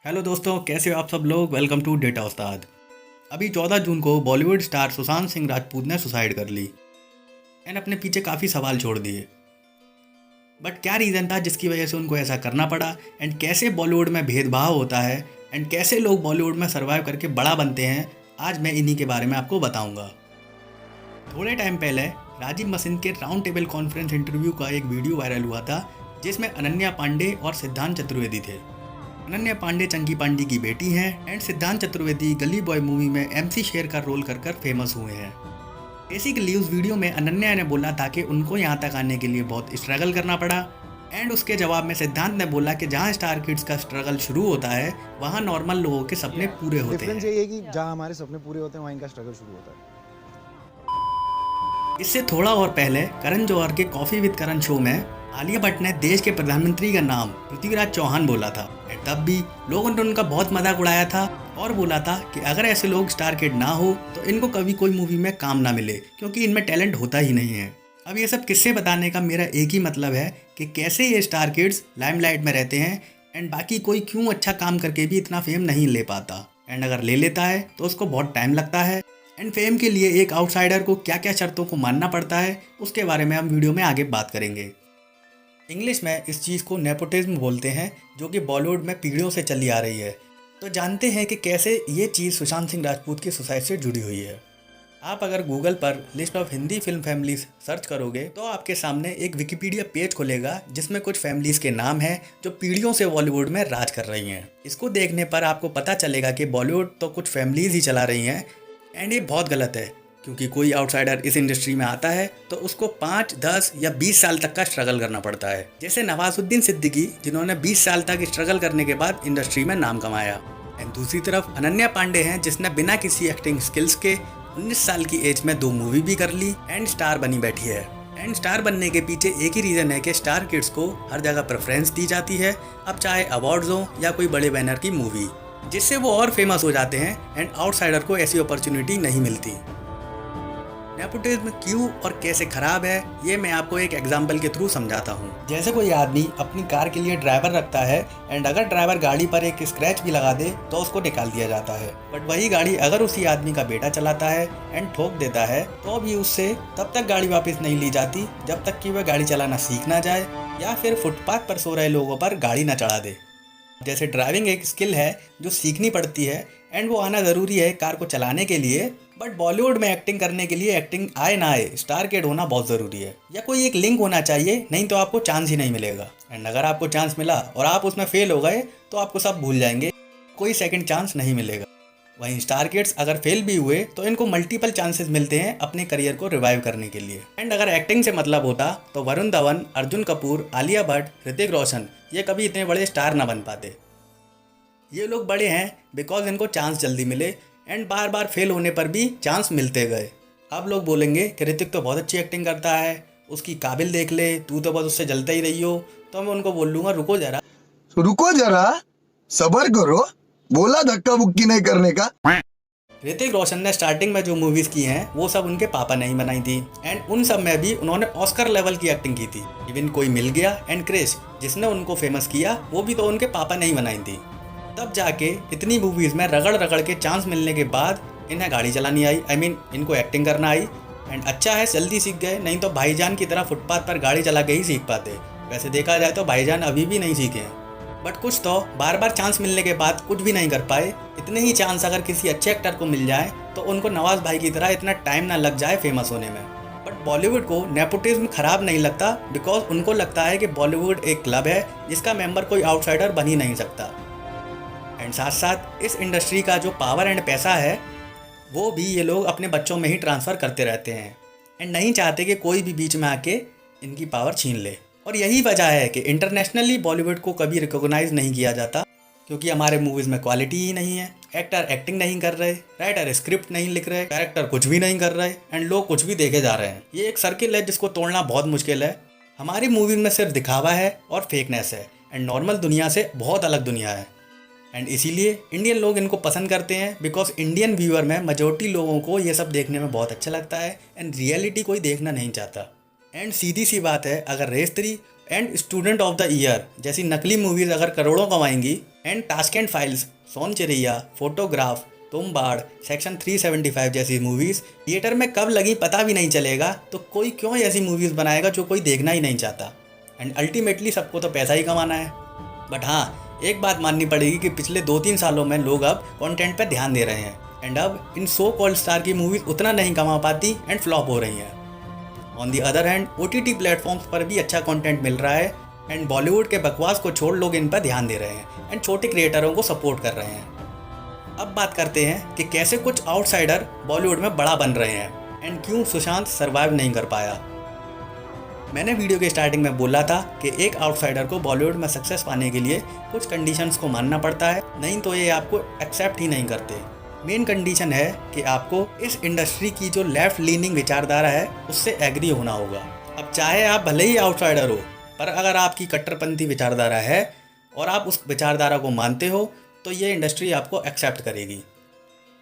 Hello दोस्तों, कैसे हो आप सब लोग। वेलकम टू डेटा उस्ताद। अभी 14 जून को बॉलीवुड स्टार सुशांत सिंह राजपूत ने सुसाइड कर ली एंड अपने पीछे काफ़ी सवाल छोड़ दिए। बट क्या रीज़न था जिसकी वजह से उनको ऐसा करना पड़ा, एंड कैसे बॉलीवुड में भेदभाव होता है, एंड कैसे लोग बॉलीवुड में सर्वाइव करके बड़ा बनते हैं, आज मैं इन्हीं के बारे में आपको बताऊंगा। थोड़े टाइम पहले राजीव मसिन के राउंड टेबल कॉन्फ्रेंस इंटरव्यू का एक वीडियो वायरल हुआ था, जिसमें अनन्या पांडे और सिद्धांत चतुर्वेदी थे। अनन्या पांडे चंकी पांडे की बेटी हैं एंड सिद्धांत चतुर्वेदी गली बॉय मूवी में एमसी शेर का रोल कर फेमस हुए हैं। बेसिकली उस वीडियो में अनन्या ने बोला था कि उनको यहाँ तक आने के लिए बहुत स्ट्रगल करना पड़ा, एंड उसके जवाब में सिद्धांत ने बोला कि जहाँ स्टार किड्स का स्ट्रगल शुरू होता है वहाँ नॉर्मल लोगों के सपने पूरे होते डिफरेंस हैं। यही है कि जहाँ हमारे सपने पूरे होते हैं वहाँ इनका स्ट्रगल शुरू होता है। इससे थोड़ा और पहले करण जौहर के कॉफी विद करण शो में आलिया भट्ट ने देश के प्रधानमंत्री का नाम पृथ्वीराज चौहान बोला था, एंड तब भी लोगों ने उनका बहुत मजाक उड़ाया था और बोला था कि अगर ऐसे लोग स्टार किड ना हो तो इनको कभी कोई मूवी में काम ना मिले, क्योंकि इनमें टैलेंट होता ही नहीं है। अब ये सब किस्से बताने का मेरा एक ही मतलब है कि कैसे ये स्टार किड्स लाइमलाइट में रहते हैं एंड बाकी कोई क्यों अच्छा काम करके भी इतना फेम नहीं ले पाता, एंड अगर ले लेता है तो उसको बहुत टाइम लगता है, एंड फेम के लिए एक आउटसाइडर को क्या क्या शर्तों को मानना पड़ता है उसके बारे में हम वीडियो में आगे बात करेंगे। इंग्लिश में इस चीज़ को नेपोटिज्म बोलते हैं, जो कि बॉलीवुड में पीढ़ियों से चली आ रही है। तो जानते हैं कि कैसे ये चीज़ सुशांत सिंह राजपूत की सुसाइड से जुड़ी हुई है। आप अगर गूगल पर list of Hindi film families search करोगे तो आपके सामने एक विकिपीडिया पेज खुलेगा, जिसमें कुछ फैमिलीज के नाम हैं जो पीढ़ियों से बॉलीवुड में राज कर रही हैं। इसको देखने पर आपको पता चलेगा कि बॉलीवुड तो कुछ फैमिलीज ही चला रही हैं, एंड ये बहुत गलत है, क्योंकि कोई आउटसाइडर इस इंडस्ट्री में आता है तो उसको 5, 10 या 20 साल तक का स्ट्रगल करना पड़ता है। जैसे नवाजुद्दीन सिद्दीकी, जिन्होंने 20 साल तक स्ट्रगल करने के बाद इंडस्ट्री में नाम कमाया। एंड दूसरी तरफ अनन्या पांडे हैं, जिसने बिना किसी एक्टिंग स्किल्स के 19 साल की एज में 2 मूवी भी कर ली एंड स्टार बनी बैठी है। एंड स्टार बनने के पीछे एक ही रीज़न है कि स्टार किड्स को हर जगह प्रेफरेंस दी जाती है, अब चाहे अवार्ड्स हो या कोई बड़े बैनर की मूवी, जिससे वो और फेमस हो जाते हैं एंड आउटसाइडर को ऐसी अपॉर्चुनिटी नहीं मिलती। नेपोटिज्म क्यों और कैसे खराब है, ये मैं आपको एक एग्जाम्पल के थ्रू समझाता हूँ। जैसे कोई आदमी अपनी कार के लिए ड्राइवर रखता है एंड अगर ड्राइवर गाड़ी पर एक स्क्रैच भी लगा दे तो उसको निकाल दिया जाता है, बट वही गाड़ी अगर उसी आदमी का बेटा चलाता है एंड ठोक देता है तो भी उससे तब तक गाड़ी वापस नहीं ली जाती जब तक कि वह गाड़ी चलाना सीख ना जाए या फिर फुटपाथ पर सो रहे लोगों पर गाड़ी ना चढ़ा दे। जैसे ड्राइविंग एक स्किल है जो सीखनी पड़ती है एंड वो आना ज़रूरी है कार को चलाने के लिए, बट बॉलीवुड में एक्टिंग करने के लिए एक्टिंग आए ना आए स्टार किड होना बहुत ज़रूरी है, या कोई एक लिंक होना चाहिए, नहीं तो आपको चांस ही नहीं मिलेगा। एंड अगर आपको चांस मिला और आप उसमें फेल हो गए तो आपको सब भूल जाएंगे, कोई सेकंड चांस नहीं मिलेगा। वहीं स्टार किड्स अगर फेल भी हुए तो इनको मल्टीपल चांसेस मिलते हैं अपने करियर को रिवाइव करने के लिए। एंड अगर एक्टिंग से मतलब होता तो वरुण धवन, अर्जुन कपूर, आलिया भट्ट, ऋतिक रोशन ये कभी इतने बड़े स्टार ना बन पाते। ये लोग बड़े हैं बिकॉज इनको चांस जल्दी मिले एंड बार बार फेल होने पर भी चांस मिलते गए। अब लोग बोलेंगे कि ऋतिक तो बहुत अच्छी एक्टिंग करता है, उसकी काबिल देख ले, तू तो बस उससे जलता ही रही हो। तो मैं उनको बोल लूँगा रुको जरा, सबर करो, बोला धक्का बुक्की नहीं करने का। ऋतिक रोशन ने स्टार्टिंग में जो मूवीज़ की हैं वो सब उनके पापा ने ही बनाई थी, एंड उन सब में भी उन्होंने ऑस्कर लेवल की एक्टिंग की थी। इवन कोई मिल गया एंड क्रिश, जिसने उनको फेमस किया, वो भी तो उनके पापा ने ही बनाई थी। तब जाके इतनी मूवीज़ में रगड़ रगड़ के चांस मिलने के बाद इन्हें गाड़ी चलानी आई, इनको एक्टिंग करना आई, एंड अच्छा है जल्दी सीख गए, नहीं तो भाईजान की तरह फुटपाथ पर गाड़ी चला के ही सीख पाते। वैसे देखा जाए तो भाईजान अभी भी नहीं सीखे हैं, बट कुछ तो बार बार चांस मिलने के बाद कुछ भी नहीं कर पाए। इतने ही चांस अगर किसी अच्छे एक्टर को मिल जाए तो उनको नवाज भाई की तरह इतना टाइम ना लग जाए फेमस होने में। बट बॉलीवुड को नेपोटिज्म खराब नहीं लगता, बिकॉज उनको लगता है कि बॉलीवुड एक क्लब है जिसका मेंबर कोई आउटसाइडर बन ही नहीं सकता। एंड साथ साथ इस इंडस्ट्री का जो पावर एंड पैसा है वो भी ये लोग अपने बच्चों में ही ट्रांसफ़र करते रहते हैं एंड नहीं चाहते कि कोई भी बीच में आके इनकी पावर छीन ले। और यही वजह है कि इंटरनेशनली बॉलीवुड को कभी रिकॉग्नाइज नहीं किया जाता, क्योंकि हमारे मूवीज़ में क्वालिटी ही नहीं है, एक्टर एक्टिंग नहीं कर रहे, राइटर स्क्रिप्ट नहीं लिख रहे, डायरेक्टर कुछ भी नहीं कर रहे एंड लोग कुछ भी देखे जा रहे हैं। ये एक सर्किल है जिसको तोड़ना बहुत मुश्किल है। हमारी मूवीज़ में सिर्फ दिखावा है और फेकनेस है, एंड नॉर्मल दुनिया से बहुत अलग दुनिया है। एंड इसीलिए इंडियन लोग इनको पसंद करते हैं, बिकॉज इंडियन व्यूअर में मेजोरिटी लोगों को ये सब देखने में बहुत अच्छा लगता है एंड रियलिटी कोई देखना नहीं चाहता। एंड सीधी सी बात है, अगर race 3 and student of the year जैसी नकली मूवीज़ अगर करोड़ों कमाएंगी and Tashkent files, Son Chiraiya, photograph, Tumbbad, section 375 जैसी मूवीज़ थिएटर में कब लगी पता भी नहीं चलेगा, तो कोई क्यों ऐसी मूवीज़ बनाएगा जो कोई देखना ही नहीं चाहता। एंड अल्टीमेटली सबको तो पैसा ही कमाना है। बट हाँ, एक बात माननी पड़ेगी कि पिछले 2-3 सालों में लोग अब कंटेंट पर ध्यान दे रहे हैं एंड अब इन सो कॉल्ड स्टार की मूवीज़ उतना नहीं कमा पाती एंड फ्लॉप हो रही हैं। On the other hand OTT platforms पर भी अच्छा कंटेंट मिल रहा है एंड बॉलीवुड के बकवास को छोड़ लोग इन पर ध्यान दे रहे हैं एंड छोटे क्रिएटरों को सपोर्ट कर रहे हैं। अब बात करते हैं कि कैसे कुछ आउटसाइडर बॉलीवुड में बड़ा बन रहे हैं एंड क्यों सुशांत सर्वाइव नहीं कर पाया। मैंने वीडियो के स्टार्टिंग में बोला था कि एक आउटसाइडर को बॉलीवुड में सक्सेस पाने के लिए कुछ कंडीशंस को मानना पड़ता है, नहीं तो ये आपको एक्सेप्ट ही नहीं करते। मेन कंडीशन है कि आपको इस इंडस्ट्री की जो लेफ्ट लीनिंग विचारधारा है उससे एग्री होना होगा। अब चाहे आप भले ही आउटसाइडर हो, पर अगर आपकी कट्टरपंथी विचारधारा है और आप उस विचारधारा को मानते हो तो ये इंडस्ट्री आपको एक्सेप्ट करेगी।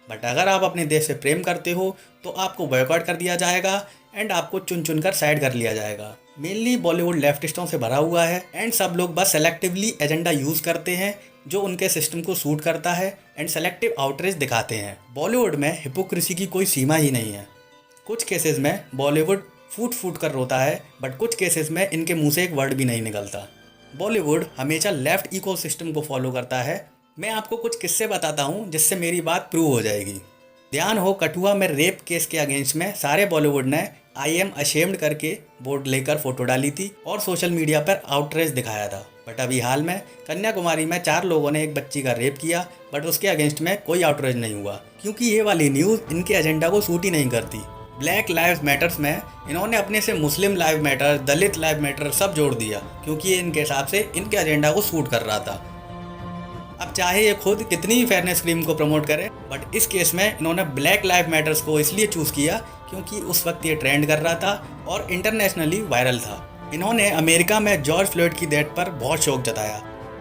बट अगर आप अपने देश से प्रेम करते हो तो आपको बॉयकॉट कर दिया जाएगा एंड आपको चुन चुन कर साइड कर लिया जाएगा। मेनली बॉलीवुड लेफ्टिस्टों से भरा हुआ है एंड सब लोग बस सेलेक्टिवली एजेंडा यूज़ करते हैं जो उनके सिस्टम को सूट करता है एंड सेलेक्टिव आउटरीच दिखाते हैं। बॉलीवुड में हिपोक्रेसी की कोई सीमा ही नहीं है। कुछ केसेस में बॉलीवुड फूट फूट कर रोता है, बट कुछ केसेस में इनके मुंह से एक वर्ड भी नहीं निकलता। बॉलीवुड हमेशा लेफ्ट इकोसिस्टम को फॉलो करता है। मैं आपको कुछ किस्से बताता हूँ जिससे मेरी बात प्रूव हो जाएगी। ध्यान हो, कठुआ में रेप केस के अगेंस्ट में सारे बॉलीवुड ने आई एम अशेम्ड करके बोर्ड लेकर फोटो डाली थी और सोशल मीडिया पर आउटरेज दिखाया था। बट अभी हाल में कन्याकुमारी में 4 लोगों ने एक बच्ची का रेप किया, बट उसके अगेंस्ट में कोई आउटरेज नहीं हुआ क्योंकि ये वाली न्यूज़ इनके एजेंडा को सूट ही नहीं करती। ब्लैक लाइव्स मैटर्स में इन्होंने अपने से मुस्लिम लाइव मैटर, दलित लाइव मैटर सब जोड़ दिया क्योंकि ये इनके हिसाब से इनके एजेंडा को सूट कर रहा था। अब चाहे ये खुद कितनी भी फेयरनेस क्रीम को प्रमोट करे, बट इस केस में इन्होंने ब्लैक लाइव मैटर्स को इसलिए चूज़ किया क्योंकि उस वक्त ये ट्रेंड कर रहा था और इंटरनेशनली वायरल था। इन्होंने अमेरिका में जॉर्ज फ्लॉयड की डेथ पर बहुत शोक जताया,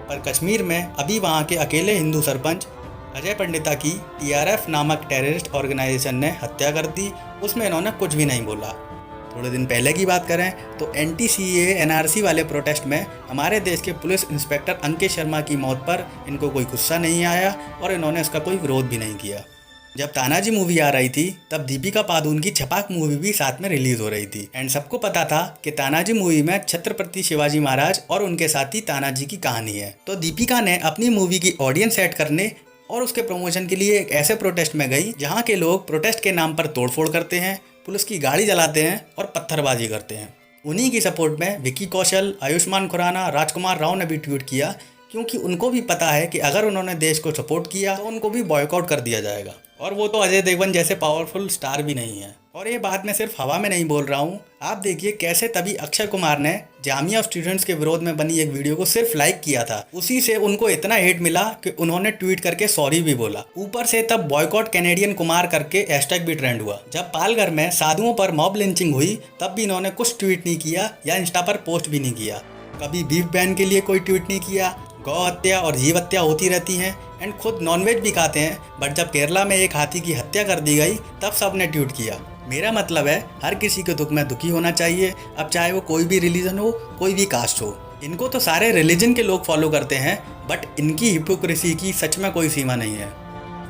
पर कश्मीर में अभी वहाँ के अकेले हिंदू सरपंच अजय पंडिता की TRF नामक टेररिस्ट ऑर्गेनाइजेशन ने हत्या कर दी, उसमें इन्होंने कुछ भी नहीं बोला। थोड़े दिन पहले की बात करें तो NTCA NRC वाले प्रोटेस्ट में हमारे देश के पुलिस इंस्पेक्टर अंकित शर्मा की मौत पर इनको कोई गुस्सा नहीं आया और इन्होंने इसका कोई विरोध भी नहीं किया। जब तानाजी मूवी आ रही थी तब दीपिका पादुकोण की छपाक मूवी भी साथ में रिलीज हो रही थी एंड सबको पता था कि तानाजी मूवी में छत्रपति शिवाजी महाराज और उनके साथी तानाजी की कहानी है। तो दीपिका ने अपनी मूवी की ऑडियंस सेट करने और उसके प्रमोशन के लिए एक ऐसे प्रोटेस्ट में गई जहाँ के लोग प्रोटेस्ट के नाम पर तोड़फोड़ करते हैं, पुलिस की गाड़ी जलाते हैं और पत्थरबाजी करते हैं। उन्हीं की सपोर्ट में विकी कौशल, आयुष्मान खुराना, राजकुमार राव ने भी ट्वीट किया क्योंकि उनको भी पता है कि अगर उन्होंने देश को सपोर्ट किया तो उनको भी बॉयकॉट कर दिया जाएगा। और वो तो अजय देवगन जैसे पावरफुल स्टार भी नहीं है। और ये बात मैं सिर्फ हवा में नहीं बोल रहा हूँ, आप देखिए कैसे तभी अक्षय कुमार ने जामिया स्टूडेंट्स के विरोध में बनी एक वीडियो को सिर्फ लाइक किया था, उसी से उनको इतना हेट मिला कि उन्होंने ट्वीट करके सॉरी भी बोला। ऊपर से तब बॉयकॉट कैनेडियन कुमार करके हैशटैग भी ट्रेंड हुआ। जब पालघर में साधुओं पर मॉब लिंचिंग हुई तब भी इन्होंने कुछ ट्वीट नहीं किया या इंस्टा पर पोस्ट भी नहीं किया। कभी बीफ बैन के लिए कोई ट्वीट नहीं किया। गौ हत्या और जीव हत्या होती रहती हैं एंड खुद नॉनवेज भी खाते हैं, बट जब केरला में एक हाथी की हत्या कर दी गई तब सबने ट्वीट किया। मेरा मतलब है हर किसी के दुख में दुखी होना चाहिए, अब चाहे वो कोई भी रिलीजन हो, कोई भी कास्ट हो। इनको तो सारे रिलीजन के लोग फॉलो करते हैं, बट इनकी हिपोक्रेसी की सच में कोई सीमा नहीं है।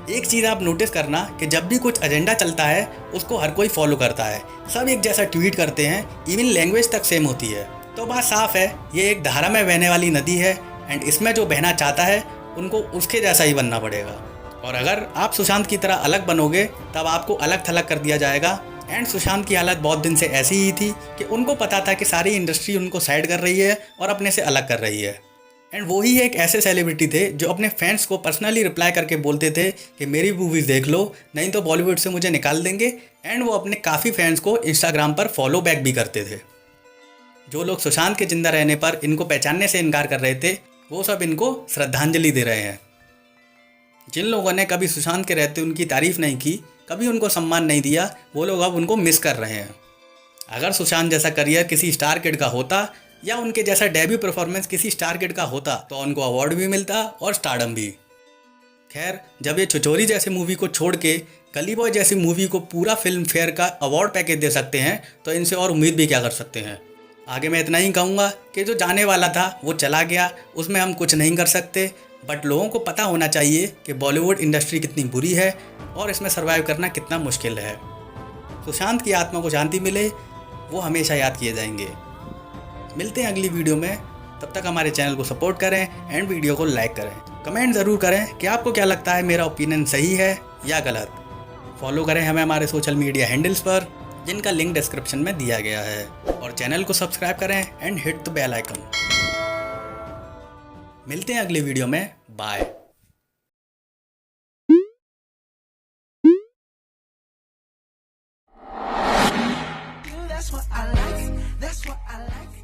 एक चीज़ आप नोटिस करना कि जब भी कुछ एजेंडा चलता है उसको हर कोई फॉलो करता है, सब एक जैसा ट्वीट करते हैं, इवन लैंग्वेज तक सेम होती है। तो बात साफ है, ये एक धारा में बहने वाली नदी है एंड इसमें जो बहना चाहता है उनको उसके जैसा ही बनना पड़ेगा। और अगर आप सुशांत की तरह अलग बनोगे तब आपको अलग थलग कर दिया जाएगा। एंड सुशांत की हालत बहुत दिन से ऐसी ही थी कि उनको पता था कि सारी इंडस्ट्री उनको साइड कर रही है और अपने से अलग कर रही है। एंड वो ही एक ऐसे सेलिब्रिटी थे जो अपने फैंस को पर्सनली रिप्लाई करके बोलते थे कि मेरी मूवीज़ देख लो, नहीं तो बॉलीवुड से मुझे निकाल देंगे। एंड वो अपने काफ़ी फैंस को इंस्टाग्राम पर फॉलो बैक भी करते थे। जो लोग सुशांत के जिंदा रहने पर इनको पहचानने से इनकार कर रहे थे वो सब इनको श्रद्धांजलि दे रहे हैं। जिन लोगों ने कभी सुशांत के रहते उनकी तारीफ़ नहीं की, कभी उनको सम्मान नहीं दिया, वो लोग अब उनको मिस कर रहे हैं। अगर सुशांत जैसा करियर किसी स्टार किड का होता या उनके जैसा डेब्यू परफॉर्मेंस किसी स्टार किड का होता तो उनको अवार्ड भी मिलता और स्टारडम भी। खैर, जब ये छिछोरी जैसी मूवी को छोड़ के गली बॉय जैसी मूवी को पूरा फिल्म फेयर का अवार्ड पैकेज दे सकते हैं तो इनसे और उम्मीद भी क्या कर सकते हैं। आगे मैं इतना ही कहूँगा कि जो जाने वाला था वो चला गया, उसमें हम कुछ नहीं कर सकते। बट लोगों को पता होना चाहिए कि बॉलीवुड इंडस्ट्री कितनी बुरी है और इसमें सर्वाइव करना कितना मुश्किल है। सुशांत की आत्मा को शांति मिले, वो हमेशा याद किए जाएंगे। मिलते हैं अगली वीडियो में, तब तक हमारे चैनल को सपोर्ट करें एंड वीडियो को लाइक करें। कमेंट ज़रूर करें कि आपको क्या लगता है, मेरा ओपिनियन सही है या गलत। फॉलो करें हमें हमारे सोशल मीडिया हैंडल्स पर, जिनका लिंक डिस्क्रिप्शन में दिया गया है, और चैनल को सब्सक्राइब करें and hit the bell icon. मिलते हैं अगली वीडियो में, bye. That's what I like.